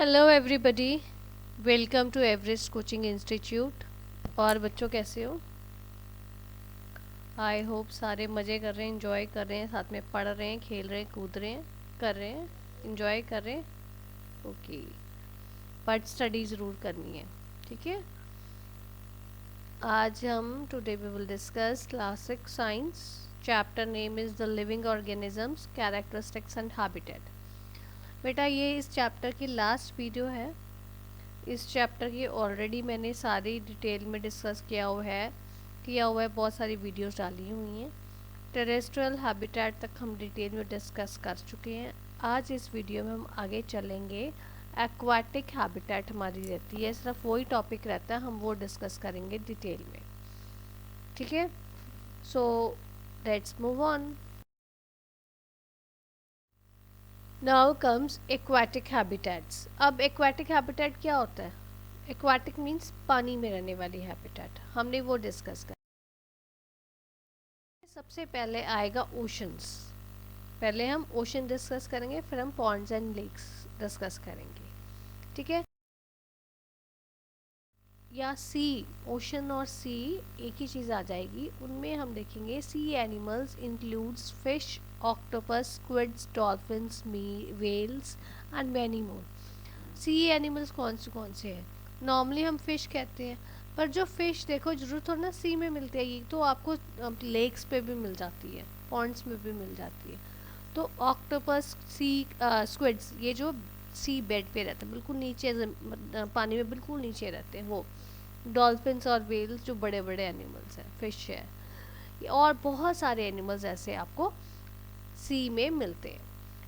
Hello everybody, welcome to Everest coaching institute. और बच्चों कैसे हो? आई होप सारे मज़े कर रहे हैं, इंजॉय कर रहे हैं, साथ में पढ़ रहे हैं, खेल रहे हैं, कूद रहे हैं, कर रहे हैं, इंजॉय कर रहे हैं। ओके, बट स्टडी ज़रूर करनी है, ठीक है। आज हम today we will discuss classic science. Chapter name is the living organisms, characteristics and habitat. बेटा ये इस चैप्टर की लास्ट वीडियो है। इस चैप्टर की ऑलरेडी मैंने सारी डिटेल में डिस्कस किया हुआ है, बहुत सारी वीडियोस डाली हुई हैं। टेरेस्ट्रियल हैबिटेट तक हम डिटेल में डिस्कस कर चुके हैं। आज इस वीडियो में हम आगे चलेंगे। एक्वाटिक हैबिटेट हमारी रहती है, सिर्फ वही टॉपिक रहता है, हम वो डिस्कस करेंगे डिटेल में, ठीक है। So let's move on. Now comes aquatic habitats. अब एक्वाटिक हैबिटेट क्या होता है? एक्वाटिक मीन्स पानी में रहने वाली हैबिटेट, हमने वो डिस्कस कर। सबसे पहले आएगा ओशंस। पहले हम ओशन डिस्कस करेंगे, फिर हम पॉन्ड्स एंड लेक्स डिस्कस करेंगे, ठीक है। या सी, ओशन और सी एक ही चीज़ आ जाएगी। उनमें हम देखेंगे sea animals includes fish, octopus, squids, dolphins, whales and many more. Sea animals कौन से हैं? नॉर्मली हम फिश कहते हैं, पर जो फिश देखो जरूर थोड़ा ना सी में मिलती है, ये तो आपको लेक्स पे भी मिल जाती है, पॉन्ड्स में भी मिल जाती है। तो ऑक्टोपस, सी स्क्विड्स, ये जो सी बेड पे रहते हैं, बिल्कुल नीचे पानी में बिल्कुल नीचे रहते हैं वो। डॉल्फिन्स और वेल्स जो बड़े बड़े एनिमल्स हैं, फिश है, और बहुत सारे एनिमल्स ऐसे आपको सी में मिलते हैं,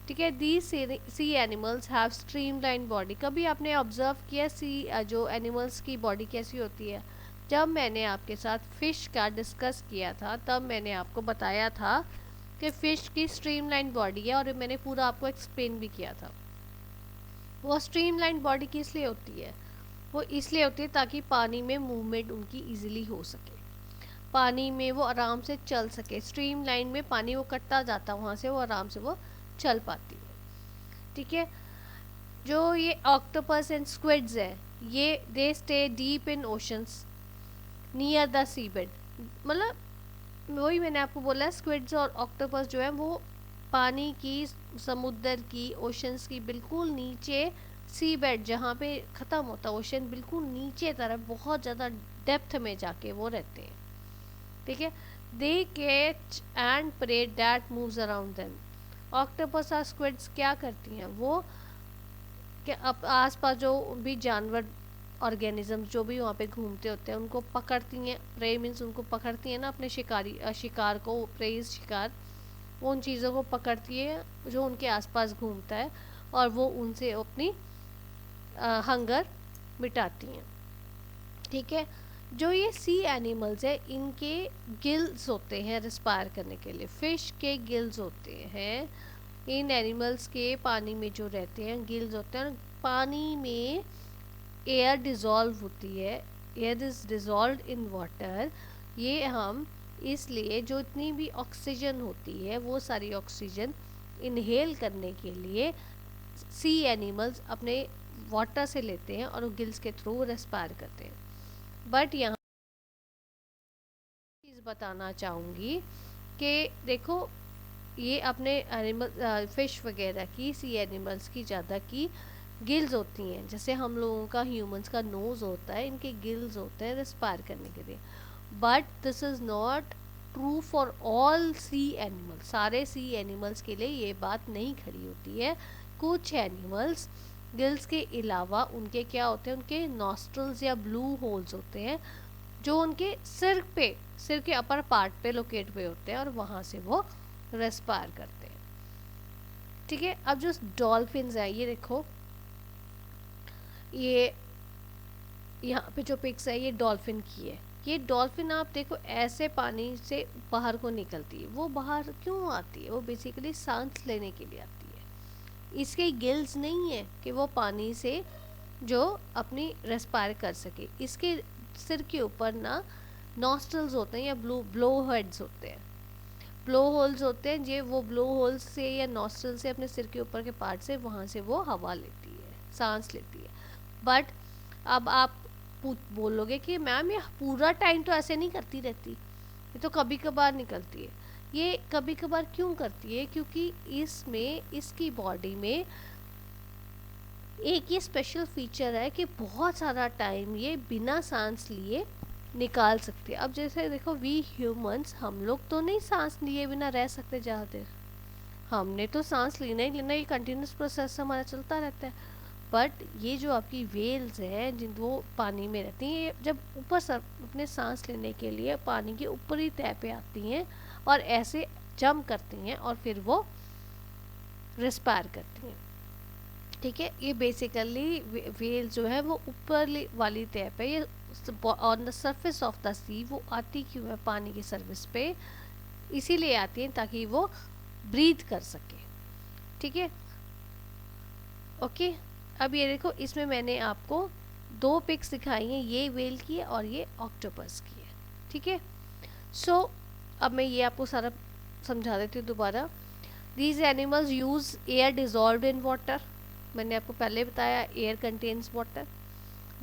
ठीक है। These sea animals have streamline body. कभी आपने ऑब्जर्व किया सी जो एनिमल्स की बॉडी कैसी होती है? जब मैंने आपके साथ फ़िश का डिस्कस किया था, तब मैंने आपको बताया था कि फ़िश की स्ट्रीमलाइन बॉडी है, और मैंने पूरा आपको एक्सप्लेन भी किया था। वो स्ट्रीमलाइन बॉडी किस लिए होती है? वो इसलिए होती है ताकि पानी में मूवमेंट उनकी ईजिली हो सके, पानी में वो आराम से चल सके। स्ट्रीम लाइन में पानी वो कटता जाता, वहाँ से वो आराम से वो चल पाती है, ठीक है। जो ये ऑक्टोपस एंड स्क्विड्स है, ये they stay deep in oceans near the sea bed. मतलब वही मैंने आपको बोला, स्क्विड्स और ऑक्टोपस जो है वो पानी की, समुद्र की, ओशंस की बिल्कुल नीचे, सी बेड जहाँ पे ख़त्म होता है ओशन, बिल्कुल नीचे तरफ बहुत ज़्यादा डेप्थ में जाके वो रहते हैं, ठीक है। They catch and prey that moves around them. Octopus और स्क्विड्स क्या करती हैं? वो कि अब आस पास जो भी जानवर, ऑर्गेनिज्म जो भी वहाँ पे घूमते होते हैं, उनको पकड़ती हैं। प्रे मीन्स उनको पकड़ती हैं ना, अपने शिकार को, प्रेज शिकार, वो उन चीज़ों को पकड़ती है जो उनके आसपास घूमता है, और वो उनसे अपनी हंगर मिटाती हैं, ठीक है। जो ये सी एनिमल्स है, इनके गिल्स होते हैं रिस्पायर करने के लिए। फिश के गिल्स होते हैं, इन एनिमल्स के पानी में जो रहते हैं गिल्स होते हैं। पानी में एयर डिज़ोल्व होती है, air is dissolve in water. ये हम इसलिए, जो इतनी भी ऑक्सीजन होती है, वो सारी ऑक्सीजन इनहेल करने के लिए सी एनिमल्स अपने वाटर से लेते हैं और गिल्स के थ्रू रेस्पायर करते हैं। बट यहाँ चीज़ बताना चाहूँगी कि देखो, ये अपने एनिमल, फिश वगैरह की, सी एनिमल्स की ज़्यादा की गिल्स होती हैं। जैसे हम लोगों का, ह्यूमंस का नोज़ होता है, इनके गिल्स होते हैं रेस्पायर करने के लिए। But this is not true for all sea animals. सारे सी एनिमल्स के लिए ये बात नहीं खड़ी होती है। कुछ एनिमल्स गिल्स के अलावा उनके क्या होते हैं, उनके नॉस्ट्रल्स या ब्लू होल्स होते हैं, जो उनके सिर के अपर पार्ट पे लोकेट हुए होते हैं, और वहाँ से वो रेस्पायर करते हैं, ठीक है। अब जो डॉल्फिन्स हैं, ये देखो, ये यहाँ पे जो पिक्स है, ये डॉल्फिन की है। ये डॉल्फिन आप देखो ऐसे पानी से बाहर को निकलती है। वो बाहर क्यों आती है? वो बेसिकली सांस लेने के लिए आती है। इसके गिल्स नहीं है कि वो पानी से जो अपनी रेस्पायर कर सके। इसके सिर के ऊपर ना नॉस्ट्रल्स होते हैं, या ब्लो हेड्स होते हैं, ब्लो होल्स होते हैं। ये वो ब्लो होल्स से या नॉस्ट्रल से अपने सिर के ऊपर के पार्ट से, वहाँ से वो हवा लेती है सांस लेती है। बट अब आप बोलोगे कि मैम ये पूरा टाइम तो ऐसे नहीं करती रहती, ये तो कभी कभार निकलती है। ये कभी कभार क्यों करती है? क्योंकि इसमें इसकी बॉडी में एक ये स्पेशल फीचर है कि बहुत सारा टाइम ये बिना सांस लिए निकाल सकते हैं। अब जैसे देखो, वी ह्यूमंस, हम लोग तो नहीं सांस लिए बिना रह सकते ज़्यादा देर, हमने तो सांस लेना ही लेना, ये कंटिन्यूस प्रोसेस हमारा चलता रहता है। बट ये जो आपकी वेल्स हैं जिन वो पानी में रहती हैं, ये जब ऊपर अपने सांस लेने के लिए पानी के ऊपरी तह पे आती हैं और ऐसे जंप करती हैं और फिर वो रिस्पायर करती हैं। ठीक है, ये बेसिकली वेल जो है वो ऊपर वाली तह पे, ये on the surface of the sea वो आती क्यों है पानी की सरफेस पे? इसीलिए आती है ताकि वो ब्रीथ कर सके। ठीक है, ओके। अब ये देखो, इसमें मैंने आपको 2 पिक्स दिखाई हैं, ये वेल की है और ये ऑक्टोपस की है। ठीक है, सो अब मैं ये आपको सारा समझा देती हूँ दोबारा। These animals use air dissolve in water, मैंने आपको पहले बताया air contains water.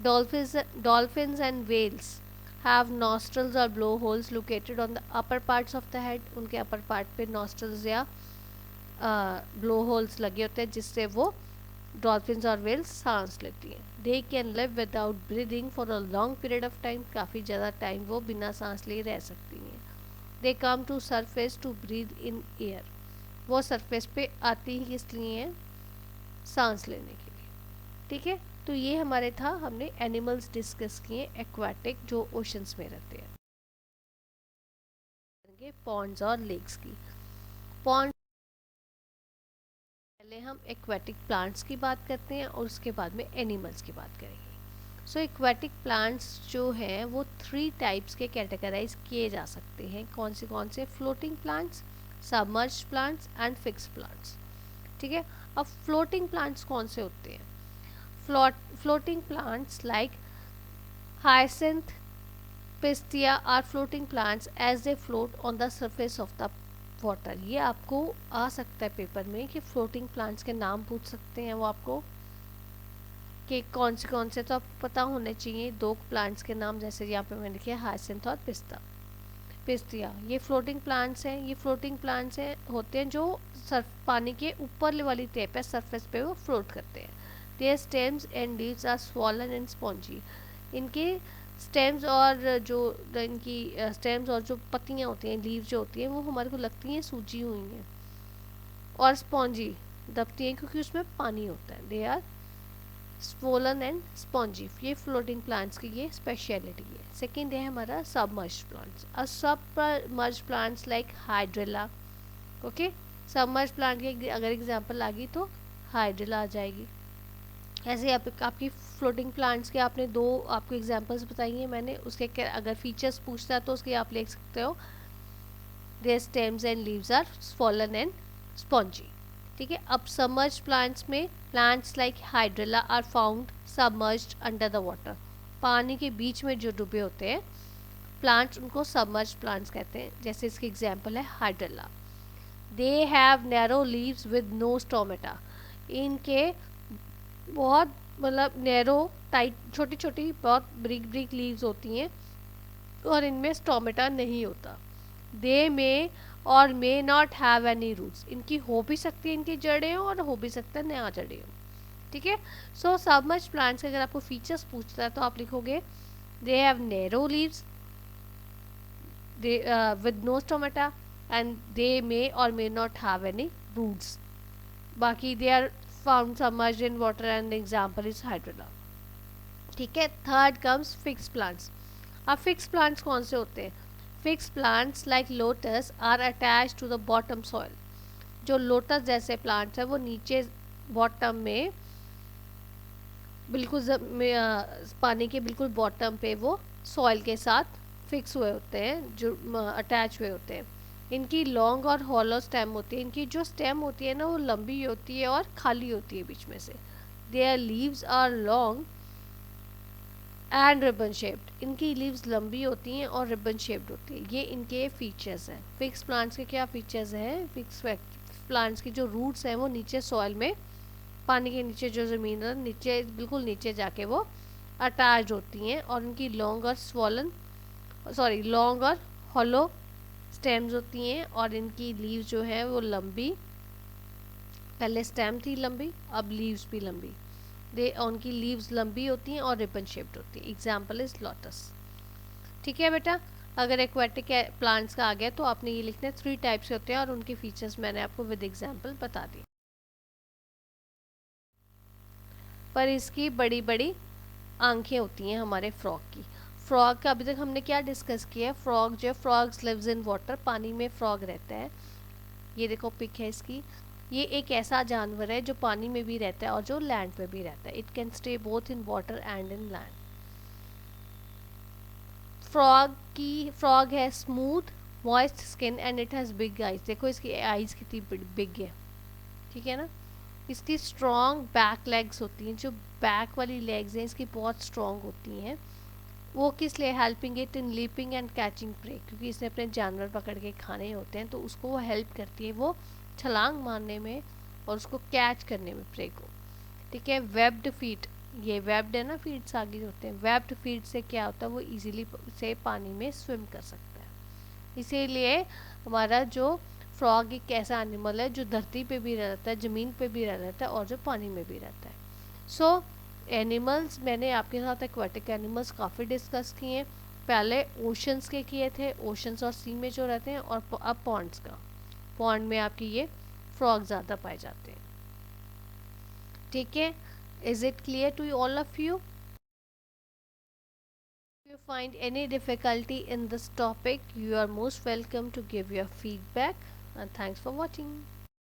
Dolphins and whales have nostrils और blow holes located on the upper parts of the head, उनके अपर पार्ट पे नॉस्ट्रल्स या ब्लो होल्स लगे होते हैं जिससे वो डॉल्फिन्स और वेल्स सांस लेती हैं। They can live without breathing for a long period of time, काफ़ी ज़्यादा टाइम वो बिना सांस लिए रह सकती हैं। They come to surface to breathe in air, वो सरफेस पे आती ही इसलिए हैं सांस लेने के लिए। ठीक है, तो ये हमारे था, हमने एनिमल्स डिस्कस किए एक्वाटिक जो ओशंस में रहते हैं। पॉन्ड्स और लेक्स की। पॉन्ड, पहले हम एक्वाटिक प्लांट्स की बात करते हैं और उसके बाद में एनिमल्स की बात करेंगे। सो एक्वाटिक प्लांट्स जो हैं वो 3 टाइप्स के कैटेगराइज किए जा सकते हैं। कौन से? Floating plants, submerged plants and fix plants. ठीक है, अब फ्लोटिंग प्लांट्स कौन से होते हैं? Floating plants like hyacinth, pistia are floating plants as they float on the surface of the water. ये आपको आ सकता है पेपर में कि फ्लोटिंग प्लांट्स के नाम पूछ सकते हैं वो आपको, कि कौन से, तो आपको पता होने चाहिए 2 प्लांट्स के नाम, जैसे यहाँ पे मैंने लिखा है हाइसिंथ और पिस्टिया। ये फ्लोटिंग प्लांट्स हैं। ये फ्लोटिंग प्लांट्स हैं होते हैं जो पानी के ऊपर वाली तह पे सरफेस पे वो फ्लोट करते हैं। Their stems and leaves are swollen and spongy, इनके स्टेम्स और जो इनकी स्टेम्स और जो पत्तियाँ होती हैं, लीव जो होती हैं, वो हमारे को लगती हैं सूजी हुई हैं और स्पॉन्जी दबती हैं क्योंकि उसमें पानी होता है। They are swollen and spongy. ये फ्लोटिंग प्लांट्स की ये स्पेशलिटी है। सेकेंड है हमारा submerged plants. Submerged plants like hydrilla. Okay, submerged plant की अगर एग्जाम्पल आ गई तो हाइड्रेला आ जाएगी। ऐसे आपकी फ्लोटिंग प्लांट्स के आपने 2 आपको एग्जांपल्स बताई हैं मैंने, उसके अगर फीचर्स पूछता है तो उसके आप लिख सकते हो their stems and leaves are swollen and spongy. ठीक है, अब सबमर्ज्ड प्लांट्स में plants like hydrilla are found submerged under the water, पानी के बीच में जो डूबे होते हैं प्लांट्स उनको सबमर्ज्ड प्लांट्स कहते हैं। जैसे इसकी एग्जाम्पल है hydrilla. They have narrow leaves with no stomata, इनके बहुत मतलब नैरो टाइट छोटी छोटी बहुत ब्रिक लीव्स होती हैं और इनमें स्टोमेटा नहीं होता। They may or may not have any roots, इनकी हो भी सकती है इनकी जड़ें और हो भी सकता है नया जड़ें हो। ठीक है, सो सबमर्ज्ड प्लांट्स के अगर आपको फीचर्स पूछता है तो आप लिखोगे they have narrow leaves with no stomata and they may or may not have any roots. बाकी they are found submerged in water and the example is hydrilla. ठीक है, थर्ड कम्स फिक्स प्लांट्स। अब fix plants कौन से होते हैं? Fix plants like lotus are attach to the bottom soil. जो lotus जैसे प्लांट्स हैं वो नीचे बॉटम में बिल्कुल पानी के बिल्कुल बॉटम पे वो सॉइल के साथ फिक्स हुए होते हैं, जो अटैच हुए होते हैं। इनकी लॉन्ग और हॉलो स्टेम होती है। इनकी जो स्टेम होती है ना वो लंबी होती है और खाली होती है बीच में से। Their leaves are long and ribbon shaped, इनकी लीव्स लंबी होती हैं और रिबन शेप्ड होती है। ये इनके फीचर्स हैं। फिक्स प्लांट्स के क्या फीचर्स हैं? फिक्स प्लांट्स की जो रूट्स हैं वो नीचे सॉइल में पानी के नीचे जो ज़मीन है नीचे बिल्कुल नीचे जाके वो अटैच होती हैं और उनकी लॉन्ग और स्वॉलन लॉन्ग और हॉलो स्टेम्स होती हैं और इनकी लीव्स जो है वो लंबी, पहले स्टेम थी लंबी अब लीव्स भी लंबी, दे उनकी लीव्स लंबी होती हैं और रिबन शेप्ड होती है। Example is lotus. ठीक है बेटा, अगर एक्वेटिक प्लांट्स का आ गया तो आपने ये लिखना है 3 टाइप्स के होते हैं और उनके फीचर्स मैंने आपको विद एग्जाम्पल बता दिए। पर इसकी बड़ी बड़ी आंखें होती हैं हमारे फ्रॉग की। फ्रॉग का अभी तक हमने क्या डिस्कस किया है, फ्रॉग जो फ्रॉग्स लिव्स इन वाटर, पानी में फ्रॉग रहता है। ये देखो पिक है इसकी। ये एक ऐसा जानवर है जो पानी में भी रहता है और जो लैंड पे भी रहता है। It can stay both in water and in land. Frog है smooth moist skin and it has big eyes. देखो इसकी आइज कितनी बिग है, ठीक है ना। इसकी स्ट्रॉन्ग बैक लेग्स होती हैं, जो बैक वाली लेग्स हैं इसकी बहुत स्ट्रॉन्ग होती हैं। वो किस लिए, helping it in leaping and catching prey, क्योंकि इसने अपने जानवर पकड़ के खाने होते हैं तो उसको वो हेल्प करती है वो छलांग मारने में और उसको कैच करने में प्रे को। ठीक है। वेब्ड फीट, ये वेब्ड है ना, फीट्स आगे होते हैं। वेब्ड फीट से क्या होता है, वो इजीली से पानी में स्विम कर सकता है। इसीलिए हमारा जो फ्रॉग एक ऐसा एनिमल है जो धरती पे भी रहता है, ज़मीन पे भी रहता है और जो पानी में भी रहता है। सो एनिमल्स मैंने आपके साथ एक्वाटिक एनिमल्स काफ़ी डिस्कस किए हैं। पहले ओशंस के किए थे, ओशंस और सी में जो रहते हैं, और अब पॉन्ड्स का। पॉन्ड में आपकी ये फ्रॉग ज़्यादा पाए जाते हैं। ठीक है, is it clear to all of you? If you find any difficulty in this topic, you are most welcome to give your feedback, and thanks for watching.